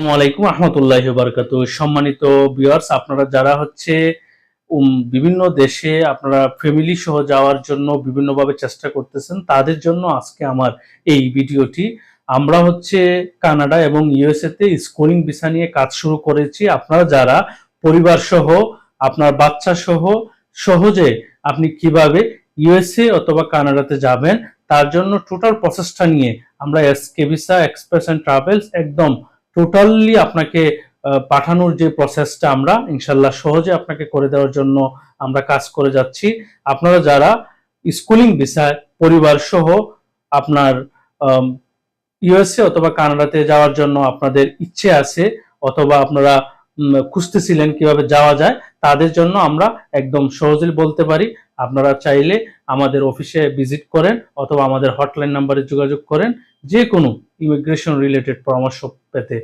আসসালামু আলাইকুম রহমতুল্লাহি বারাকাতুহু। সম্মানিত ভিউয়ার্স, আপনারা যারা বিভিন্ন দেশে আপনারা ফ্যামিলি সহ যাওয়ার জন্য বিভিন্নভাবে চেষ্টা করতেছেন, তাদের জন্য আজকে আমার এই ভিডিওটি। আমরা কানাডা এবং ইউএসএ তে স্কুলিং ভিসা নিয়ে কাজ শুরু করেছি। আপনারা যারা পরিবার সহ, আপনার বাচ্চা সহ সহজে আপনি কিভাবে ইউএসএ অথবা কানাডাতে যাবেন, তার জন্য টোটাল প্রসেসটা নিয়ে আমরা SK Visa Express and Travels একদম টোটালি আপনাকে পাঠানোর যে প্রসেসটা আমরা ইনশাল্লাহ সহজে আপনাকে করে দেওয়ার জন্য আমরা কাজ করে যাচ্ছি। আপনারা যারা স্কুলিং ভিসায় পরিবার সহ আপনার ইউএসএ অথবা কানাডাতে যাওয়ার জন্য আপনাদের ইচ্ছে আছে, অথবা আপনারা খুঁজতেছিলেন কিভাবে যাওয়া যায়, তাদের জন্য আমরা একদম সহজেই বলতে পারি আপনারা চাইলে আমাদের অফিসে ভিজিট করেন অথবা আমাদের হটলাইন নাম্বারে যোগাযোগ করেন যে কোনো ইমিগ্রেশন রিলেটেড পরামর্শ পেতে।